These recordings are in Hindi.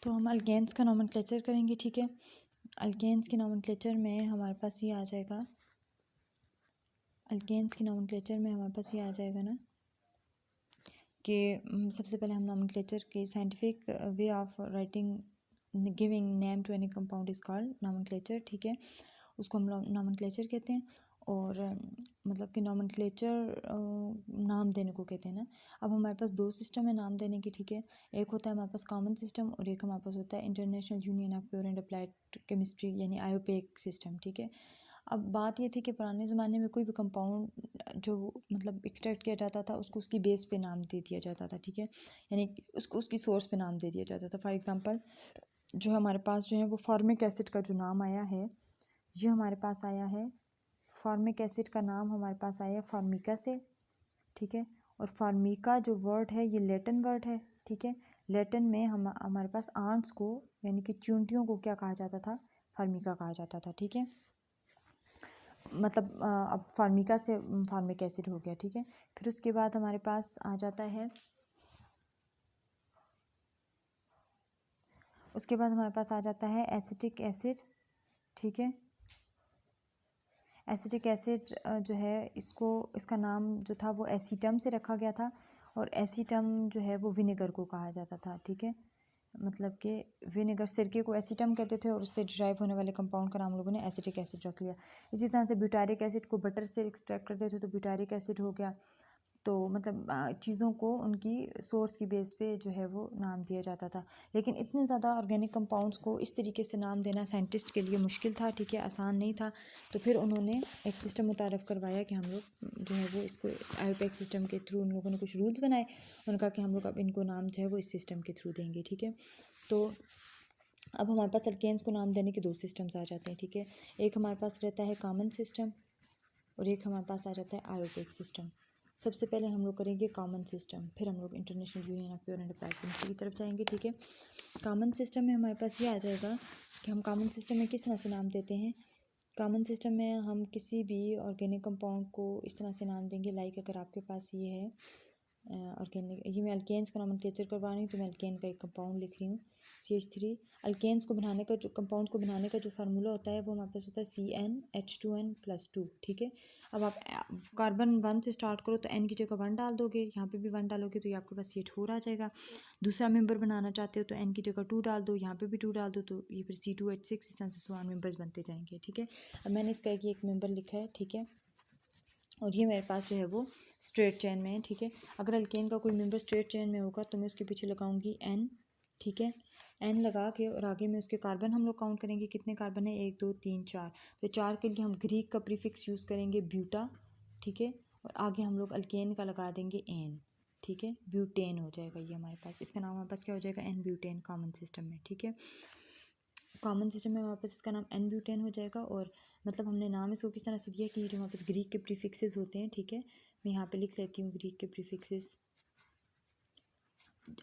तो हम अल्केन्स का नोमेनक्लेचर करेंगे, ठीक है। अल्केन्स के नोमेनक्लेचर में हमारे पास ये आ जाएगा, अल्केन्स के नोमेनक्लेचर में हमारे पास ये आ जाएगा ना कि सबसे पहले हम नोमेनक्लेचर के scientific way of writing giving name to any compound is called nomenclature, ठीक है। उसको हम नोमेनक्लेचर कहते हैं। और मतलब कि नोमेनक्लेचर नाम देने को कहते हैं ना। अब हमारे पास दो सिस्टम है नाम देने की, ठीक है। एक होता है हमारे पास कॉमन सिस्टम और एक हमारे पास होता है international union of pure and applied chemistry यानी आईयूपीएसी सिस्टम, ठीक है। अब बात ये थी कि पुराने ज़माने में कोई भी कंपाउंड जो मतलब एक्सट्रैक्ट किया जाता था उसको उसकी बेस पे नाम दे दिया जाता था, ठीक है। यानी उसको उसकी सोर्स पे नाम दे दिया जाता था। फॉर एग्जांपल जो हमारे पास जो है वो फॉर्मिक एसिड का जो नाम आया है, ये हमारे पास आया है, फॉर्मिक एसिड का नाम हमारे पास आया है फार्मिका से, ठीक है। और फार्मिका जो वर्ड है ये लैटिन वर्ड है, ठीक है। लैटिन में हमारे पास आंट्स को यानी कि चूंटियों को क्या कहा जाता था, फार्मिका कहा जाता था, ठीक है। मतलब अब फार्मिका से फार्मिक एसिड हो गया, ठीक है। फिर उसके बाद हमारे पास आ जाता है, उसके बाद हमारे पास आ जाता है एसिटिक एसिड, ठीक है। एसिटिक एसिड जो है इसका नाम जो था वो एसीटम से रखा गया था और एसीटम जो है वो विनेगर को कहा जाता था, ठीक है। मतलब कि विनेगर सिरके को एसीटम कहते थे और उससे डिराइव होने वाले कंपाउंड का नाम लोगों ने एसिटिक एसिड रख लिया। इसी तरह से ब्यूटारिक एसिड को बटर से एक्सट्रैक्ट करते थे तो ब्यूटारिक एसिड हो गया। तो मतलब चीज़ों को उनकी सोर्स की बेस पे जो है वो नाम दिया जाता था। लेकिन इतने ज़्यादा ऑर्गेनिक कंपाउंड्स को इस तरीके से नाम देना साइंटिस्ट के लिए मुश्किल था, ठीक है, आसान नहीं था। तो फिर उन्होंने एक सिस्टम मुतारफ़ करवाया कि हम लोग जो है वो इसको आईयूपीएसी सिस्टम के थ्रू उन लोगों ने कुछ रूल्स बनाए। उन्होंने कहा कि हम लोग अब इनको नाम जो है वो इस सिस्टम के थ्रू देंगे, ठीक है। तो अब हमारे पास अल्केन्स को नाम देने के दो सिस्टम्स आ जाते हैं, ठीक है। एक हमारे पास रहता है कॉमन सिस्टम और एक हमारे पास आ जाता है आईयूपीएसी सिस्टम। सबसे पहले हम लोग करेंगे कॉमन सिस्टम, फिर हम लोग international union of pure and applied chemistry की तरफ जाएंगे, ठीक है। कॉमन सिस्टम में हमारे पास ये आ जाएगा कि हम कॉमन सिस्टम में किस तरह से नाम देते हैं। कॉमन सिस्टम में हम किसी भी ऑर्गेनिक कंपाउंड को इस तरह से नाम देंगे, लाइक अगर आपके पास ये है ऑर्गेनिक, ये मैं अल्केन्स का नोमेनक्लेचर करवा रही हूँ तो मैं अल्केन का एक कंपाउंड लिख रही हूँ CH3। अल्केन्स को बनाने का जो कंपाउंड को बनाने का जो फार्मूला होता है वो हमारे पास होता है CnH2n+2, ठीक है। अब आप कार्बन 1 से स्टार्ट करो तो N की जगह 1 डाल दोगे, यहाँ पे भी 1 डालोगे तो ये आपके पास CH4 आ जाएगा। दूसरा मेंबर बनाना चाहते हो तो N की जगह 2 डाल दो, यहाँ पे भी 2 डाल दो तो ये फिर C2H6 इस तरह से 1 मेंबर्स बनते जाएंगे, ठीक है। अब मैंने इसका एक मेंबर लिखा है, ठीक है। और ये मेरे पास जो है वो स्ट्रेट चेन में है, ठीक है। अगर अल्केन का कोई मेंबर स्ट्रेट चेन में होगा तो मैं उसके पीछे लगाऊंगी N, ठीक है। N लगा के और आगे में उसके कार्बन हम लोग काउंट करेंगे, कितने कार्बन है 1 2 3 4। तो 4 के लिए हम ग्रीक का प्रीफिक्स यूज़ करेंगे ब्यूटा, ठीक है। और आगे हम लोग अल्केन का लगा देंगे N, ठीक है। ब्यूटेन हो जाएगा ये हमारे पास, इसका नाम हमारे पास क्या हो जाएगा N ब्यूटेन कॉमन सिस्टम में, ठीक है। कॉमन सिस्टम में हमारे पास इसका नाम N ब्यूटेन हो जाएगा। और मतलब हमने नाम इसको किस तरह से दिया कि जो हमारे पास ग्रीक के प्रीफिक्सेस होते हैं, ठीक है। मैं यहाँ पे लिख लेती हूँ ग्रीक के प्रीफिक्सेस।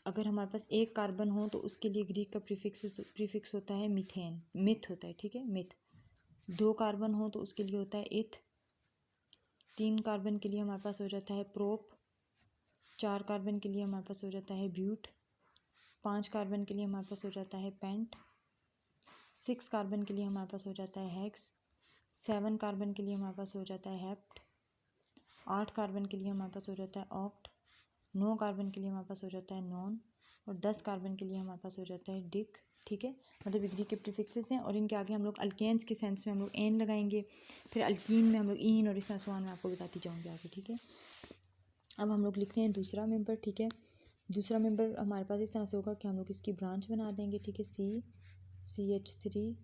अगर हमारे पास एक कार्बन हो तो उसके लिए ग्रीक का प्रीफिक्स होता है मीथेन, मिथ होता है, ठीक है, मिथ। 2 कार्बन हो तो उसके लिए होता है इथ। 3 कार्बन के लिए हमारे पास हो जाता है प्रोप। 4 कार्बन के लिए हमारे पास हो जाता है ब्यूट। 5 कार्बन के लिए हमारे पास हो जाता है पेंट। 6 कार्बन के लिए हमारे पास हो जाता है हेक्स। 7 कार्बन के लिए हमारे पास हो जाता है हेप्ट। 8 कार्बन के लिए हमारे पास हो जाता है ऑक्ट। 9 कार्बन के लिए हमारे पास हो जाता है नॉन। और 10 कार्बन के लिए हमारे पास हो जाता है डिक, ठीक है। मतलब ये ग्रीक के प्रीफिक्सेस हैं और इनके आगे हम लोग अल्केन्स के सेंस में हम लोग एन लगाएंगे, फिर अल्कीन में हम लोग ईन और इस तरह मैं आपको बताती जाऊँगी आगे, ठीक है। अब हम लोग लिखते हैं दूसरा मेंबर, ठीक है। दूसरा मेंबर हमारे पास इस तरह से होगा कि हम लोग इसकी ब्रांच बना देंगे, ठीक है। CH3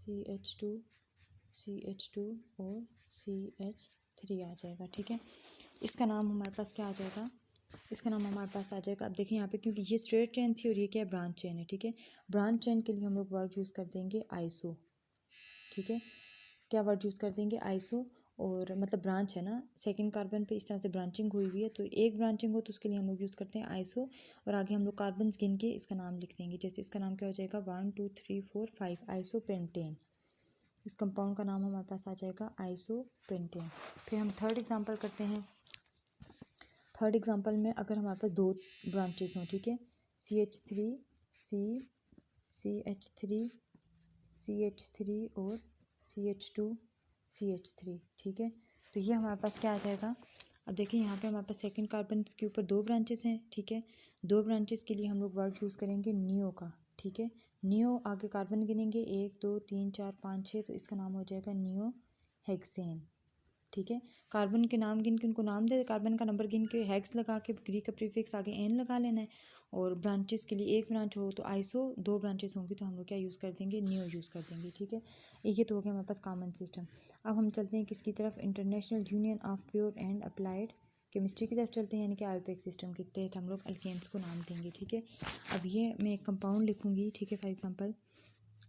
CH2 CH2 और CH3 आ जाएगा, ठीक है। इसका नाम हमारे पास क्या आ जाएगा, इसका नाम हमारे पास आ जाएगा। अब देखिए यहाँ पे क्योंकि ये स्ट्रेट चेन थी और ये क्या है ब्रांच चेन है, ठीक है। ब्रांच चेन के लिए हम लोग वर्ड यूज़ कर देंगे आइसो, ठीक है। क्या वर्ड यूज़ कर देंगे आइसो। और मतलब ब्रांच है ना, सेकंड कार्बन पे इस तरह से ब्रांचिंग हुई हुई है तो एक ब्रांचिंग हो तो उसके लिए हम लोग यूज़ करते हैं आइसो। और आगे हम लोग कार्बन गिन के इसका नाम लिख देंगे, जैसे इसका नाम क्या हो जाएगा 1 2 3 4 5 आइसोपेंटेन। इस कंपाउंड का नाम हमारे पास आ जाएगा आइसोपेंटेन। फिर हम थर्ड एग्जांपल करते हैं। थर्ड एग्जांपल में अगर हमारे पास 2 ब्रांचेस हों, ठीक है, CH3 CH3 CH3 और CH2 CH3, ठीक है। तो ये हमारे पास क्या आ जाएगा। अब देखिए यहाँ पे हमारे पास सेकंड कार्बन के ऊपर 2 ब्रांचेस हैं, ठीक है। 2 ब्रांचेस के लिए हम लोग वर्ड यूज़ करेंगे नियो का, ठीक है। नियो आगे कार्बन गिनेंगे 1 2 3 4 5 6, तो इसका नाम हो जाएगा नियो हेक्सेन, ठीक है। कार्बन के नाम गिन के उनको नाम दे, कार्बन का नंबर गिन के हेक्स लगा के ग्रीक का प्रीफिक्स आगे एन लगा लेना है। और ब्रांचेस के लिए एक ब्रांच हो तो आइसो, 2 ब्रांचेस होंगी तो हम लोग क्या यूज़ कर देंगे, नियो यूज़ कर देंगे, ठीक है। ये तो हो गया हमारे पास कॉमन सिस्टम। अब हम चलते हैं किसकी तरफ, international union of pure and applied chemistry की तरफ चलते हैं, यानी कि आयोपेक सिस्टम के तहत हम लोग अल्केन्स को नाम देंगे, ठीक है। अब ये मैं एक कंपाउंड लिखूँगी, ठीक है। फॉर एग्जांपल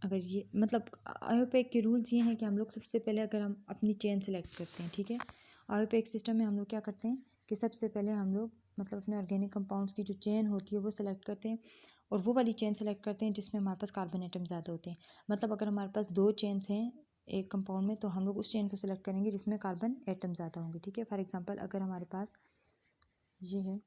अगर ये मतलब आयोपेक के रूल्स ये हैं कि हम लोग सबसे पहले अगर हम अपनी चेन सेलेक्ट करते हैं, ठीक है। आयोपेक सिस्टम में हम लोग क्या करते हैं कि सबसे पहले हम लोग मतलब अपने ऑर्गेनिक कंपाउंड्स की जो चेन होती है वो सेलेक्ट करते हैं, और वो वाली चेन सेलेक्ट करते हैं जिसमें हमारे पास कार्बन एटम ज़्यादा होते हैं। मतलब अगर हमारे पास 2 चेन्स हैं एक कंपाउंड में, तो हम लोग उस चेन को सेलेक्ट करेंगे जिसमें कार्बन एटम ज़्यादा होंगे, ठीक है। फॉर एग्जाम्पल अगर हमारे पास ये है,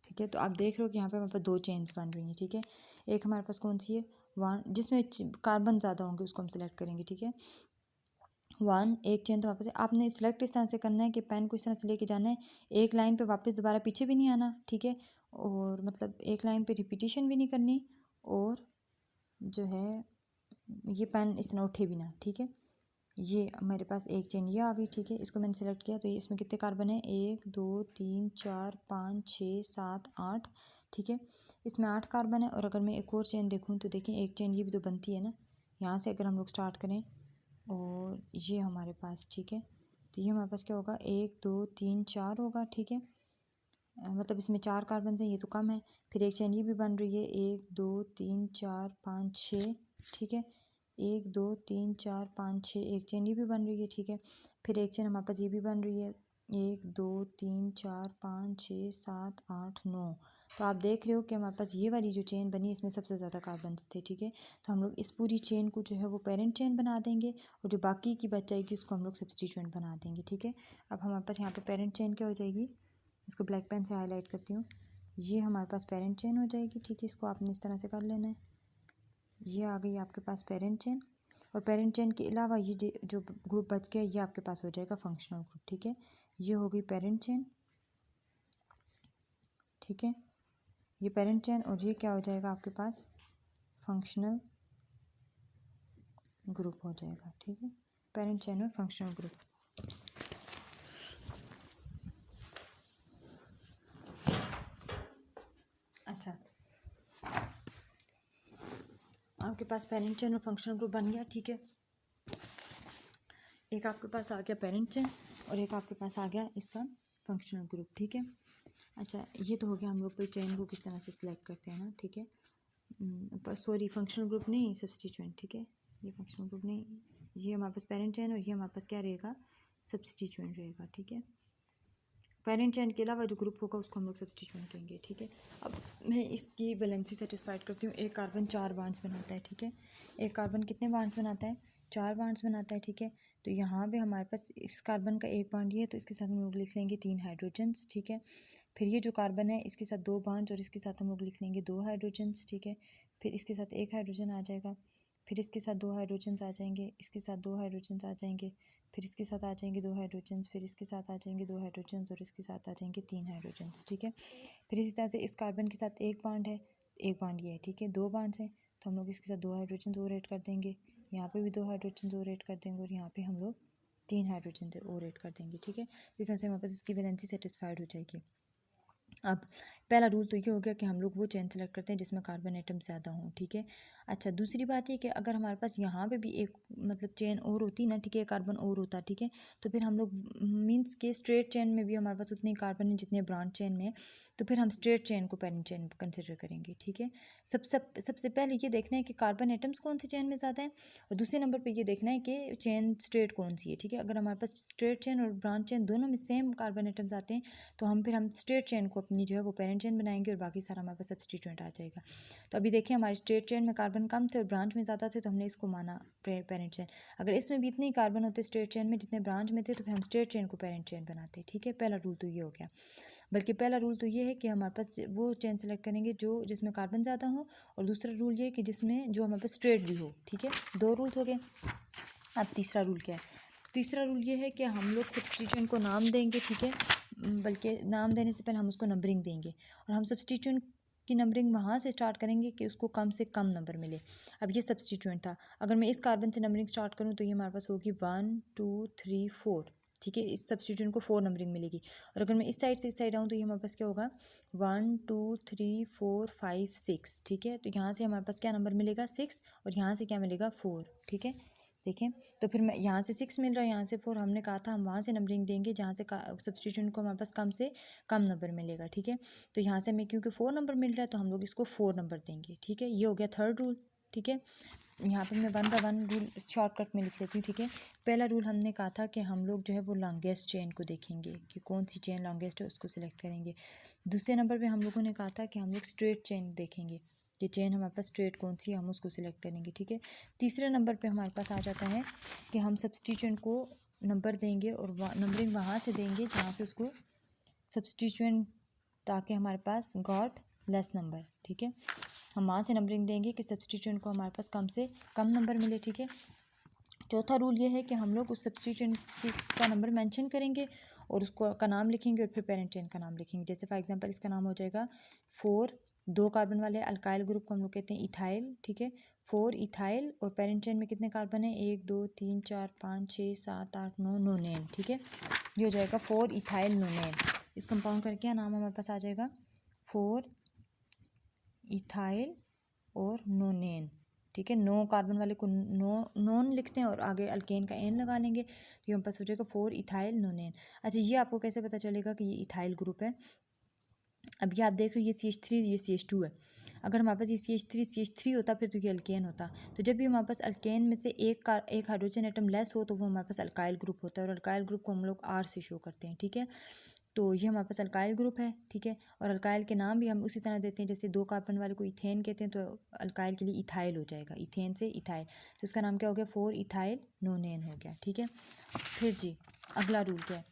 ठीक है। तो आप देख रहे हो कि यहाँ पे हमारे पास 2 चेन्स बन रही हैं, ठीक है। एक हमारे पास कौन सी है, 1, जिसमें कार्बन ज़्यादा होंगे उसको हम सेलेक्ट करेंगे, ठीक है। 1 एक चेन तो वापस आपने सेलेक्ट इस तरह से करना है कि पेन को इस तरह से लेके जाना है, एक लाइन पे वापस दोबारा पीछे भी नहीं आना, ठीक है। और मतलब एक लाइन पे रिपीटिशन भी नहीं करनी, और जो है ये पेन इस तरह उठे भी ना, ठीक है। ये मेरे पास एक चेन ये आ गई, ठीक है। इसको मैंने सेलेक्ट किया तो ये इसमें कितने कार्बन है, 1 2 3 4 5 6 7 8, ठीक है। इसमें 8 कार्बन है। और अगर मैं एक और चेन देखूँ तो देखिए एक चेन ये भी तो बनती है ना, यहाँ से अगर हम लोग स्टार्ट करें और ये हमारे पास, ठीक है। तो ये हमारे पास क्या होगा, 1 2 3 4 होगा, ठीक है। मतलब इसमें 4 कार्बन हैं, ये तो कम है। फिर एक चेन ये भी बन रही है, 1 2 3 4 5 6, ठीक है। 1 2 3 4 5 6, एक चेन ये भी बन रही है, ठीक है। फिर एक चेन हमारे पास ये भी बन रही है, 1 2 3 4 5 6 7 8 9। तो आप देख रहे हो कि हमारे पास ये वाली जो चेन बनी इसमें सबसे ज़्यादा कार्बन थे, ठीक है। तो हम लोग इस पूरी चेन को जो है वो पेरेंट चेन बना देंगे, और जो बाकी की बच जाएगी उसको हम लोग सब्स्टिट्यूएंट बना देंगे, ठीक है। अब हमारे पास यहाँ पे पेरेंट चेन क्या हो जाएगी, इसको ब्लैक पेन से हाईलाइट करती हूँ। ये हमारे पास पेरेंट चेन हो जाएगी, ठीक है। इसको आपने इस तरह से कर लेना है। ये आ गई आपके पास पेरेंट चेन, और पेरेंट चेन के अलावा ये जो ग्रुप बच गया ये आपके पास हो जाएगा फंक्शनल ग्रुप, ठीक है। ये हो गई पेरेंट चेन, ठीक है। ये पेरेंट चेन, और ये क्या हो जाएगा आपके पास, फंक्शनल ग्रुप हो जाएगा, ठीक है। पेरेंट चेन और फंक्शनल ग्रुप। अच्छा, आपके पास पेरेंट चेन और फंक्शनल ग्रुप बन गया, ठीक है। एक आपके पास आ गया पेरेंट चेन, और एक आपके पास आ गया इसका फंक्शनल ग्रुप, ठीक है। अच्छा, ये तो हो गया हम लोग कोई चेन को किस तरह से सिलेक्ट करते हैं ना, ठीक है। सॉरी, फंक्शनल ग्रुप नहीं, सब्स्टिट्यूएंट, ठीक है। ये फंक्शनल ग्रुप नहीं, ये हमारे पास पेरेंट चेन, और ये हमारे पास क्या रहेगा, सब्स्टिट्यूएंट रहेगा, ठीक है। पेरेंट चेन के अलावा जो ग्रुप होगा उसको हम लोग सब्स्टिट्यूएंट कहेंगे, ठीक है। अब मैं इसकी वैलेंसी सेटिस्फाइड करती हूँ। एक कार्बन 4 बॉन्ड्स बनाता है, ठीक है। एक कार्बन कितने बॉन्ड्स बनाता है, 4 बॉन्ड्स बनाता है, ठीक है। तो यहाँ पे हमारे पास इस कार्बन का एक बॉन्ड ये है, तो इसके साथ हम लोग लिख लेंगे 3 हाइड्रोजन्स, ठीक है। फिर ये जो कार्बन है इसके साथ 2 बॉन्ड्स, और इसके साथ हम लोग लिख लेंगे 2 हाइड्रोजन्स, ठीक है। फिर इसके साथ 1 हाइड्रोजन आ जाएगा, फिर इसके साथ 2 हाइड्रोजन्स आ जाएंगे, इसके साथ 2 हाइड्रोजन्स आ जाएंगे, फिर इसके साथ आ जाएंगे 2 हाइड्रोजन्स, फिर इसके साथ आ जाएंगे 2 हाइड्रोजन्स, और इसके साथ आ जाएंगे 3 हाइड्रोजन्स, ठीक है। फिर इसी तरह से इस कार्बन के साथ एक बॉन्ड है, एक बॉन्ड ये है, ठीक है। 2 बॉन्ड्स हैं, तो हम लोग इसके साथ 2 हाइड्रोजन्स और ऐड कर देंगे, यहाँ पे भी 2 हाइड्रोजन्स और ऐड कर देंगे, और यहाँ पे हम लोग 3 हाइड्रोजन और ऐड कर देंगे, ठीक है। इस तरह से हमारे पास इसकी वैलेंसी सेटिस्फाइड हो जाएगी। अब पहला रूल तो ये हो गया कि हम लोग वो चेन सेलेक्ट करते हैं जिसमें कार्बन एटम ज़्यादा हों, ठीक है। अच्छा, दूसरी बात ये कि अगर हमारे पास यहाँ पे भी एक मतलब चेन और होती ना, ठीक है, कार्बन और होता, ठीक है, तो फिर हम लोग मीन्स के स्ट्रेट चेन में भी हमारे पास उतने कार्बन है जितने ब्रांच चेन में, तो फिर हम स्ट्रेट चेन को पेरेंट चेन कंसिडर करेंगे, ठीक है। सबसे पहले ये देखना है कि कार्बन एटम्स कौन सी चेन में ज़्यादा है, और दूसरे नंबर पर ये देखना है कि चेन स्ट्रेट कौन सी है, ठीक है। अगर हमारे पास स्ट्रेट चेन और ब्रांच चेन दोनों में सेम कार्बन एटम्स आते हैं तो फिर हम स्ट्रेट चेन को अपनी इतनी जो है वो पेरेंट चेन बनाएंगे और बाकी सारा हमारे पास सब्स्टिट्यूएंट आ जाएगा। तो अभी देखिए हमारे स्ट्रेट चेन में कार्बन कम थे और ब्रांच में ज़्यादा थे, तो हमने इसको माना पेरेंट चेन। अगर इसमें भी इतने ही कार्बन होते स्ट्रेट चेन में जितने ब्रांच में थे, तो फिर हम स्ट्रेट चेन को पेरेंट चेन बनाते। ठीक है, पहला रूल तो ये हो गया। बल्कि पहला रूल तो ये है कि हमारे पास वो चेन सेलेक्ट करेंगे जो जिसमें कार्बन ज़्यादा हो, और दूसरा रूल ये है कि जिसमें जो हमारे पास स्ट्रेट भी हो। ठीक है, 2 रूल्स हो गए। अब तीसरा रूल क्या है? तीसरा रूल ये है कि हम लोग सब्स्टिट्यूएंट को नाम देंगे। ठीक है, बल्कि नाम देने से पहले हम उसको नंबरिंग देंगे, और हम सब्स्टिट्यूएंट की नंबरिंग वहाँ से स्टार्ट करेंगे कि उसको कम से कम नंबर मिले। अब ये सब्स्टिट्यूएंट था, अगर मैं इस कार्बन से नंबरिंग स्टार्ट करूँ तो ये हमारे पास होगी 1 2 3 4। ठीक है, इस सब्स्टिट्यूएंट को 4 नंबरिंग मिलेगी। और अगर मैं इस साइड से इस साइड आऊँ तो ये हमारे पास क्या होगा? 1 2 3 4 5 6। ठीक है, तो यहाँ से हमारे पास क्या नंबर मिलेगा? 6, और यहाँ से क्या मिलेगा? 4। ठीक है, देखें तो फिर मैं यहाँ से 6 मिल रहा है, यहाँ से 4। हमने कहा था हम वहाँ से नंबरिंग देंगे जहाँ से सब्स्टिट्यूएंट को हमारे पास कम से कम नंबर मिलेगा। ठीक है, तो यहाँ से हमें क्योंकि 4 नंबर मिल रहा है तो हम लोग इसको 4 नंबर देंगे। ठीक है, ये हो गया थर्ड रूल। ठीक है, यहाँ पर मैं 1 बाय 1 रूल शॉर्टकट में लिख लेती हूँ। ठीक है, पहला रूल हमने कहा था कि हम लोग जो है वो लॉन्गेस्ट चेन को देखेंगे कि कौन सी चेन लॉन्गेस्ट है, उसको सिलेक्ट करेंगे। दूसरे नंबर पे हम लोगों ने कहा था कि हम लोग स्ट्रेट चेन देखेंगे कि चेन हमारे पास स्ट्रेट कौन सी है, हम उसको सिलेक्ट करेंगे। ठीक है, तीसरे नंबर पे हमारे पास आ जाता है कि हम सब्स्टिट्यूएंट को नंबर देंगे और नंबरिंग वहाँ से देंगे जहाँ से उसको सब्स्टिट्यूएंट, ताकि हमारे पास गॉट लेस नंबर। ठीक है, हम वहाँ से नंबरिंग देंगे कि सब्स्टिट्यूएंट को हमारे पास कम से कम नंबर मिले। ठीक है, चौथा रूल ये है कि हम लोग उस सब्स्टिट्यूएंट का नंबर मेंशन करेंगे और उसको का नाम लिखेंगे और फिर पेरेंट चेन का नाम लिखेंगे। जैसे फॉर एग्जांपल इसका नाम हो जाएगा 4, 2 कार्बन वाले अल्काइल ग्रुप को हम लोग कहते हैं इथाइल। ठीक है, 4 इथाइल, और पेरेंट चेन में कितने कार्बन है? 1 2 3 4 5 6 7 8 9 नोनेन। ठीक है, ये हो जाएगा 4 इथाइल नोनेन। इस कंपाउंड का क्या नाम हमारे पास आ जाएगा? 4 इथाइल और नोनेन। ठीक है, 9 कार्बन वाले को नोन लिखते हैं और आगे अल्केन का एन लगा लेंगे, तो ये हमारे पास हो जाएगा 4 इथाइल नोनेन। अच्छा, ये आपको कैसे पता चलेगा कि ये इथाइल ग्रुप है? अब ये आप देख रहे हो, ये CH3, ये CH2 है। अगर हमारे पास ये CH3 होता फिर तो ये अल्केन होता। तो जब भी हमारे पास अल्केन में से एक हाइड्रोजन एटम लेस हो तो वो हमारे पास अल्काइल ग्रुप होता है, और अल्काइल ग्रुप को हम लोग R से शो करते हैं। ठीक है, तो ये हमारे पास अल्काइल ग्रुप है। ठीक है, और अल्काइल के नाम भी हम उसी तरह देते हैं, जैसे 2 कार्बन वाले को इथेन कहते हैं तो अल्काइल के लिए इथाइल हो जाएगा, इथेन से इथाइल, तो इसका नाम क्या हो गया? 4 इथाइल नोनेन हो गया। ठीक है, फिर जी अगला रूल क्या है?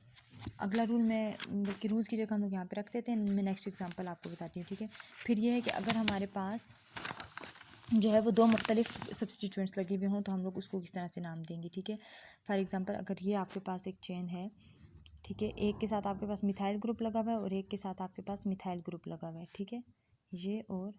अगला रूल मैं बल्कि रूल्स की जगह हम लोग यहाँ पे रख देते हैं, मैं नेक्स्ट एग्जांपल आपको बताती हूँ। ठीक है, फिर ये है कि अगर हमारे पास जो है वो 2 मुख्तलिफ सब्स्टिट्यूएंट्स लगे हुए हों तो हम लोग उसको किस तरह से नाम देंगे। ठीक है, फॉर एग्जांपल अगर ये आपके पास एक चेन है, ठीक है, एक के साथ आपके पास मिथाइल ग्रुप लगा हुआ है और एक के साथ आपके पास मिथाइल ग्रुप लगा हुआ है। ठीक है, ये और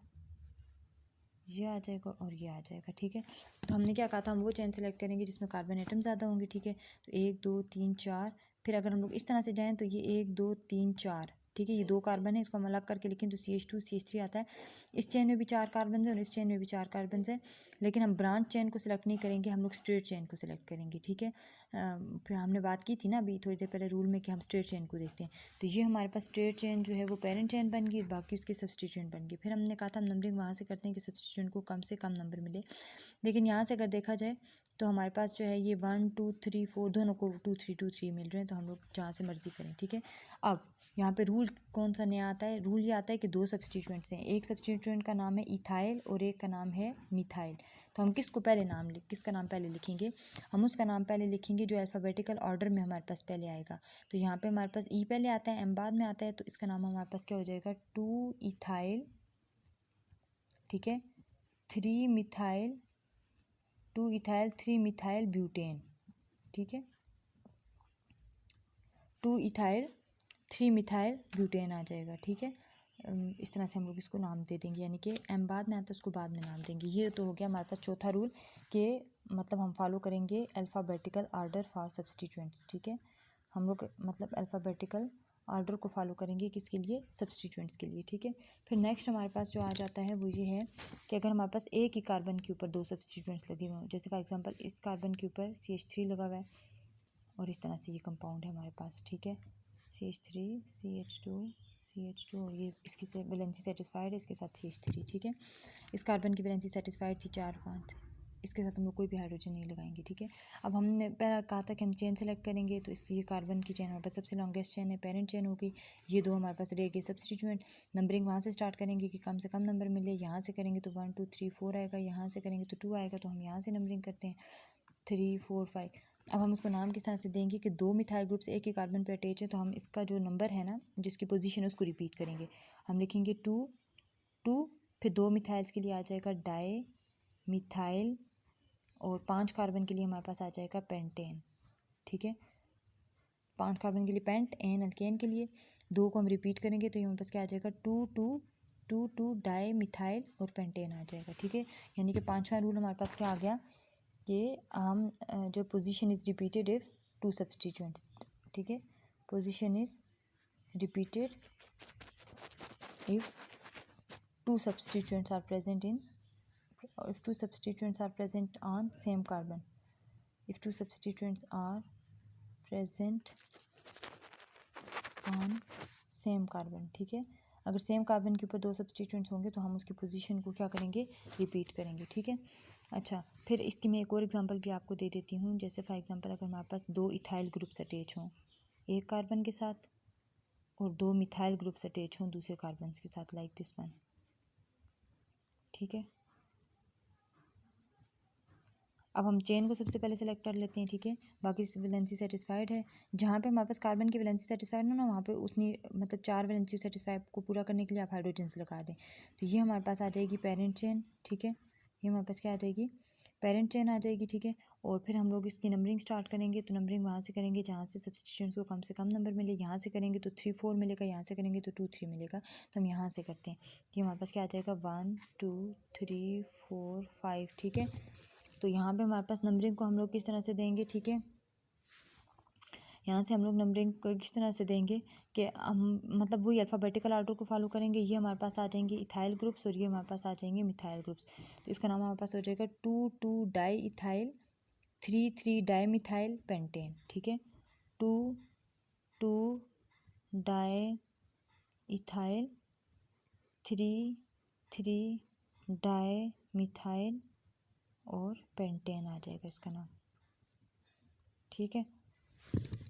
ये आ जाएगा और ये आ जाएगा। ठीक है, तो हमने क्या कहा था? हम वो चेन सेलेक्ट करेंगे जिसमें कार्बन एटम ज़्यादा होंगे। ठीक है, तो 1 2 3 4, फिर अगर हम लोग इस तरह से जाएँ तो ये 1 2 3 4। ठीक है, ये 2 कार्बन है, इसको हम अलग करके लिखें तो CH2 CH3 आता है। इस चेन में भी 4 कार्बन है और इस चेन में भी 4 कार्बन है, लेकिन हम ब्रांच चेन को सिलेक्ट नहीं करेंगे, हम लोग स्ट्रेट चेन को सिलेक्ट करेंगे। ठीक है, फिर हमने बात की थी ना अभी थोड़ी देर पहले रूल में कि हम स्ट्रेट चेन को देखते हैं, तो ये हमारे पास स्ट्रेट चेन जो है वो पेरेंट चेन बन गई, बाकी उसके सब्स्टिट्यूएंट बन गए। फिर हमने कहा था हम नंबरिंग वहाँ से करते हैं कि सब्स्टिट्यूएंट को कम से कम नंबर मिले, लेकिन यहाँ से अगर देखा जाए तो हमारे पास जो है ये 1 2 3 4 दोनों को 2 3 मिल रहे हैं, तो हम लोग जहाँ से मर्जी करें। ठीक है, अब यहाँ पे रूल कौन सा नया आता है? रूल ये आता है कि 2 सब्स्टिट्यूएंट्स हैं, एक सब्स्टिट्यूएंट का नाम है इथाइल और एक का नाम है मिथाइल। तो हम किसको पहले किसका नाम पहले लिखेंगे? हम उसका नाम पहले लिखेंगे जो अल्फ़ाबेटिकल ऑर्डर में हमारे पास पहले आएगा। तो यहाँ पे हमारे पास ई पहले आता है, एम बाद में आता है, तो इसका नाम हमारे पास क्या हो जाएगा? 2 इथाइल। ठीक है, 3 मिथाइल, 2 इथाइल 3 मिथाइल ब्यूटेन। ठीक है, 2 इथाइल 3 मिथाइल ब्यूटेन आ जाएगा। ठीक है, इस तरह से हम लोग इसको नाम दे देंगे, यानी कि एम बाद में आता है उसको बाद में नाम देंगे। ये तो हो गया हमारे पास चौथा रूल कि मतलब हम फॉलो करेंगे अल्फ़ाबेटिकल आर्डर फॉर सब्स्टिट्यूएंट्स। ठीक है, हम लोग मतलब अल्फ़ाबेटिकल ऑर्डर को फॉलो करेंगे किसके लिए? सब्स्टिट्यूएंट्स के लिए। ठीक है, फिर नेक्स्ट हमारे पास जो आ जाता है वो ये है कि अगर हमारे पास एक ही कार्बन के ऊपर 2 सब्स्टिट्यूएंट्स लगे हुए हों, जैसे फॉर एग्जांपल इस कार्बन के ऊपर CH3 लगा हुआ है और इस तरह से ये कंपाउंड है हमारे पास। ठीक है, CH3 CH2 और ये इसकी वैलेंसी सेटिस्फाइड है इसके साथ CH3। ठीक है, इस कार्बन की वैलेंसी सेटिस्फाइड थी 4 5, इसके साथ हम लोग कोई भी हाइड्रोजन नहीं लगाएंगे, ठीक है। अब हमने पहला कहा था कि हम चेन सेलेक्ट करेंगे, तो इस ये कार्बन की चेन हमारे पास सबसे लॉन्गेस्ट चेन है, पेरेंट चेन होगी। ये दो हमारे पास रह गए सब्स्टिट्यूएंट। नंबरिंग वहाँ से स्टार्ट करेंगे कि कम से कम नंबर मिले। यहाँ से करेंगे तो 1 2 3 4 आएगा, यहाँ से करेंगे तो 2 आएगा, तो हम यहाँ से नंबरिंग करते हैं 3 4 5। अब हम उसको नाम किस तरह से देंगे कि दो मिथाइल ग्रुप्स एक ही कार्बन पे अटैच है, तो हम इसका जो नंबर है ना, जिसकी पोजीशन है उसको रिपीट करेंगे। हम लिखेंगे 2 2, फिर दो मिथाइल्स के लिए आ जाएगा डाई मिथाइल, और 5 कार्बन के लिए हमारे पास आ जाएगा पेंटेन, ठीक है। 5 कार्बन के लिए पेंट, एन अल्केन के लिए। दो को हम रिपीट करेंगे तो हमारे पास क्या आ जाएगा 2 2 2 2 डाई मिथाइल और पेंटेन आ जाएगा, ठीक है। यानी कि पांचवा रूल हमारे पास क्या आ गया कि हम जो position is repeated if two substituents, ठीक है। Position is repeated if two substituents are present in if two substituents are present on same carbon, if two substituents are present on same carbon, ठीक है। अगर सेम कार्बन के ऊपर दो सब्स्टिट्यूएंट्स होंगे तो हम उसकी पोजीशन को क्या करेंगे, रिपीट करेंगे, ठीक है। अच्छा, फिर इसकी मैं एक और एग्जांपल भी आपको दे देती हूँ। जैसे फॉर एग्जांपल अगर हमारे पास दो इथाइल ग्रुप्स अटैच हों एक कार्बन के साथ, और दो मिथाइल ग्रुप्स अटैच हों दूसरे कार्बन के साथ, लाइक दिस वन, ठीक है। अब हम चेन को सबसे पहले सेलेक्ट कर लेते हैं, ठीक है। बाकी वैलेंसी सेटिस्फाइड है। जहाँ पे हमारे पास कार्बन की वैलेंसी सेटिस्फाइड हो ना, वहाँ पे उतनी मतलब 4 वैलेंसी सेटिस्फाइड को पूरा करने के लिए आप हाइड्रोजन्स लगा दें। तो ये हमारे पास आ जाएगी पेरेंट चेन, ठीक है। ये हमारे पास क्या आ जाएगी, पेरेंट चेन आ जाएगी, ठीक है। और फिर हम लोग इसकी नंबरिंग स्टार्ट करेंगे, तो नंबरिंग वहाँ से करेंगे जहाँ से सब्स्टिट्यूएंट्स को कम से कम नंबर मिले। यहाँ से करेंगे तो 3 4 मिलेगा, यहाँ से करेंगे तो 2 3 मिलेगा, तो हम यहाँ से करते हैं। ये हमारे पास क्या आ जाएगा 1 2 3 4 5, ठीक है। तो यहाँ पे हमारे पास नंबरिंग को हम लोग किस तरह से देंगे, ठीक है। यहाँ से हम लोग नंबरिंग को किस तरह से देंगे कि हम मतलब वही अल्फ़ाबेटिकल ऑर्डर को फॉलो करेंगे। ये हमारे पास आ जाएंगे इथाइल ग्रुप्स, और ये हमारे पास आ जाएंगे मिथाइल ग्रुप्स। तो इसका नाम हमारे पास हो जाएगा 2 2 di ethyl 3 3 di methyl pentane, ठीक है। 2 2 डाई इथाइल 3 3 डाई मिथाइल और पेंटेन आ जाएगा इसका नाम, ठीक है।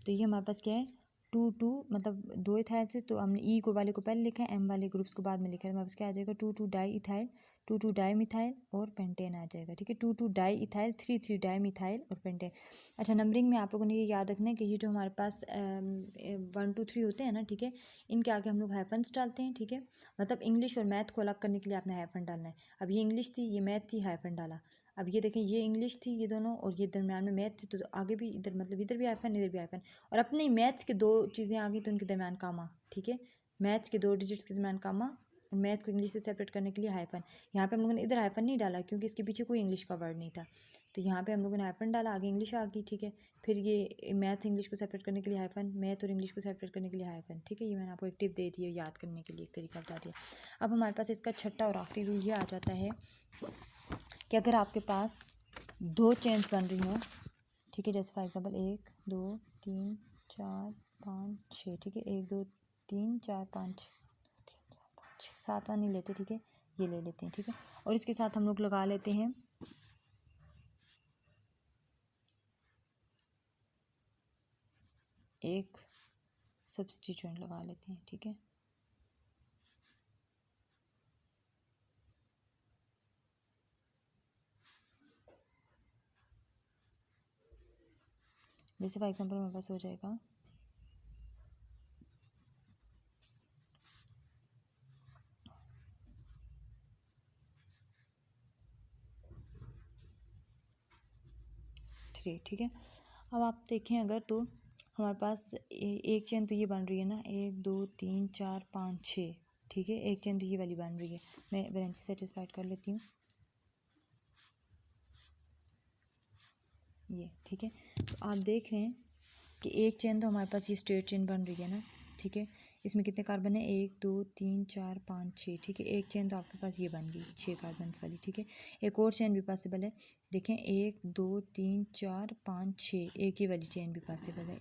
तो ये हमारे पास क्या है 2 2, मतलब दो इथाइल थे तो हमने ई को वाले को पहले लिखा है, एम वाले ग्रुप्स को बाद में लिखा है। हमारे पास क्या आ जाएगा 2 2 डाई इथाइल 2 2 डाई मिथाइल और पेंटेन आ जाएगा, ठीक है। 2 2 डाई इथाइल 3 3 डाई मिथाइल और पेंटेन। अच्छा, नंबरिंग में आप लोगों ने ये याद रखना है कि ये जो हमारे पास 1 2 3 होते हैं ना, ठीक है, इनके आगे हम लोग हाइफन्स डालते हैं, ठीक है। मतलब इंग्लिश और मैथ को अलग करने के लिए आपने हाइफन डालना है। अब ये इंग्लिश थी, ये मैथ थी, हाइफन डाला। अब ये देखें, ये इंग्लिश थी ये दोनों, और ये दरम्यान में मैथ थी, तो आगे भी इधर मतलब इधर भी हाइफन इधर भी हाइफन। और अपने मैथ्स के दो चीज़ें आ गई तो उनके दरम्यान कामा, ठीक है। मैथ्स के दो डिजिट्स के दरम्यान कामा, और मैथ को इंग्लिश से सेपरेट करने के लिए हाइफन। यहाँ पे हम लोगों ने इधर हाइफन नहीं डाला क्योंकि इसके पीछे कोई इंग्लिश का वर्ड नहीं था, तो यहाँ पे हम लोगों ने हाइफन डाला, आगे इंग्लिश आ गई, ठीक है। फिर ये मैथ इंग्लिश को सेपरेट करने के लिए हाइफन, मैथ और इंग्लिश को सेपरेट करने के लिए हाइफन, ठीक है। ये मैंने आपको एक टिप दे दी है, याद करने के लिए एक तरीका बता दिया। अब हमारे पास इसका छठा और आखिरी रूल ये आ जाता है कि अगर आपके पास दो चेन्स बन रही हों, ठीक है, जैसे फॉर एग्जाम्पल 1 2 3 4 5 6, ठीक है, 1 2 3 4 5 6 7वां नहीं लेते, ठीक है, ये ले लेते हैं, ठीक है। और इसके साथ हम लोग लगा लेते हैं एक सब्स्टिट्यूएंट लगा लेते हैं, ठीक है। जैसे फॉर एग्जाम्पल हमारे पास हो जाएगा थ्री, ठीक है। अब आप देखें अगर तो हमारे पास एक चेन तो ये बन रही है ना, 1 2 3 4 5 6, ठीक है। एक चेन तो ये वाली बन रही है, मैं वैलेंसी सेटिस्फाइड कर लेती हूँ, ये, ठीक है। तो आप देख रहे हैं कि एक चेन तो हमारे पास ये स्ट्रेट चेन बन रही है ना, ठीक है। इसमें कितने कार्बन है 1 2 3 4 5 6, ठीक है। एक चेन तो आपके पास ये बन गई 6 कार्बन वाली, ठीक है। एक और चेन भी पॉसिबल है, देखें 1 2 3 4 5 6, एक ही वाली चेन भी पॉसिबल है,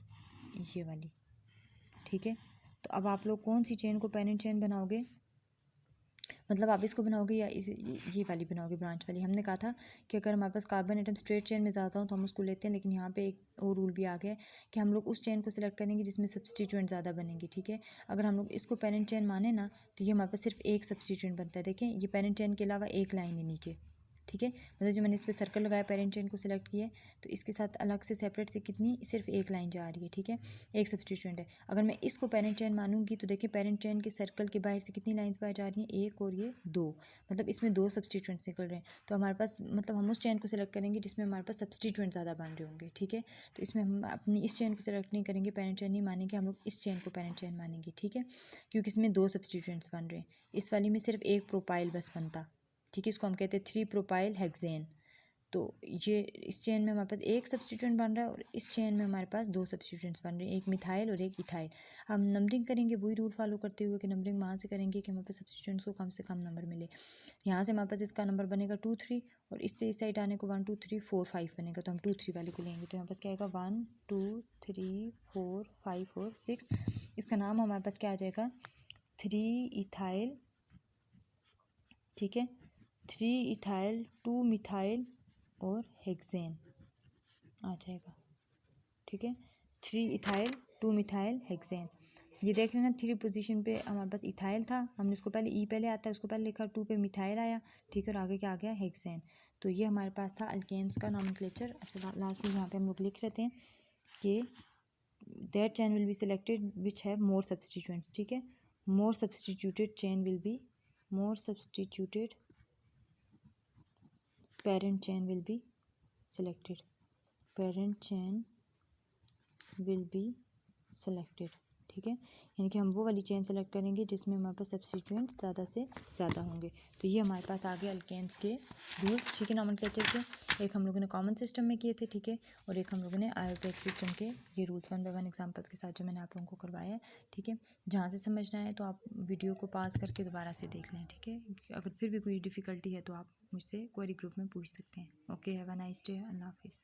ये वाली, ठीक है। तो अब आप लोग कौन सी चेन को पेरेंट चेन बनाओगे, मतलब आप इसको बनाओगे या ये वाली बनाओगे ब्रांच वाली। हमने कहा था कि अगर हमारे पास कार्बन एटम स्ट्रेट चेन में ज़्यादा हो तो हम उसको लेते हैं, लेकिन यहाँ पे एक और रूल भी आ गया है कि हम लोग उस चेन को सिलेक्ट करेंगे जिसमें सब्सटीट्यूएंट ज़्यादा बनेंगे, ठीक है। अगर हम लोग इसको पेरेंट चेन माने ना तो ये हमारे पास सिर्फ एक सब्सटीट्यूएंट बनता है। देखें ये पेरेंट चेन के अलावा एक लाइन है नीचे, ठीक है। मतलब जो मैंने इस पर सर्कल लगाया पेरेंट चेन को सिलेक्ट किया है तो इसके साथ अलग से सेपरेट से कितनी सिर्फ एक लाइन जा रही है, ठीक है, एक सब्सटीट्यूएंट है। अगर मैं इसको पेरेंट चेन मानूंगी तो देखिए पेरेंट चेन के सर्कल के बाहर से कितनी लाइंस बाहर जा रही हैं, एक और ये दो, मतलब इसमें दो सब्सटीट्यूएंट्स निकल रहे हैं। तो हमारे पास मतलब हम उस चेन को सिलेक्ट करेंगे जिसमें हमारे पास सब्सटीट्यूएंट ज़्यादा बन रहे होंगे, ठीक है। तो इसमें हम अपनी इस चेन को सिलेक्ट नहीं करेंगे, पेरेंट चेन नहीं मानेंगे, हम लोग इस चेन को पेरेंट चेन मानेंगे, ठीक है, क्योंकि इसमें दो सब्सटीट्यूएंट्स बन रहे हैं। इस वाली में सिर्फ एक प्रोपाइल बस बनता, ठीक है, इसको हम कहते हैं 3 प्रोपाइल हेक्सेन। तो ये इस चेन में हमारे पास एक सब्सटीट्यूएंट बन रहा है और इस चेन में हमारे पास दो सब्सटीट्यूएंट्स बन रहे हैं, एक मिथाइल और एक इथाइल। हम नंबरिंग करेंगे वही रूल फॉलो करते हुए कि नंबरिंग वहाँ से करेंगे कि हमारे पास सब्सटीट्यूएंट्स को कम से कम नंबर मिले। यहाँ से हमारे पास इसका नंबर बनेगा 2 3 और इससे इस साइड आने को 1 2 3 4 5 बनेगा, तो हम 2 3 वाले को लेंगे। तो यहाँ पास क्या आएगा 1 2 3 4 5 और 6। इसका नाम हमारे पास क्या आ जाएगा 3 इथाइल, ठीक है, 3 इथाइल 2 मिथाइल और हेक्सेन आ जाएगा, ठीक है, 3 इथाइल 2 मिथाइल हेक्सेन। ये देख लेना 3 पोजीशन पे हमारे पास इथाइल था, हमने उसको पहले ई पहले आता है उसको पहले लिखा, 2 पे मिथाइल आया, ठीक है, और आगे क्या आ गया हेक्सेन। तो ये हमारे पास था अल्केन्स का नॉमेनक्लेचर। अच्छा लास्ट में यहाँ पे हम लोग लिख लेते हैं कि that chain will be selected which have more substituents, ठीक है, more substituted chain will be, more substituted parent chain will be selected, parent chain will be selected, ठीक है, यानी कि हम वो वाली चेन सेलेक्ट करेंगे जिसमें हमारे पास सब्सटीट्यूएंट्स ज़्यादा से ज़्यादा होंगे। तो ये हमारे पास आ गए अल्केन्स के रूल्स, ठीक है, नॉमेनक्लेचर के। एक हम लोगों ने कॉमन सिस्टम में किए थे, ठीक है, और एक हम लोगों ने आयोटेक सिस्टम के ये रूल्स 1 बाय 1 एग्जांपल्स के साथ जो मैंने आप लोगों को करवाया है, ठीक है। जहाँ से समझना है तो आप वीडियो को पास करके दोबारा से देख लें, ठीक है। अगर फिर भी कोई डिफ़िकल्टी है तो आप मुझसे क्वेरी ग्रुप में पूछ सकते हैं। Okay, have a nice day, अल्लाह हाफिज़।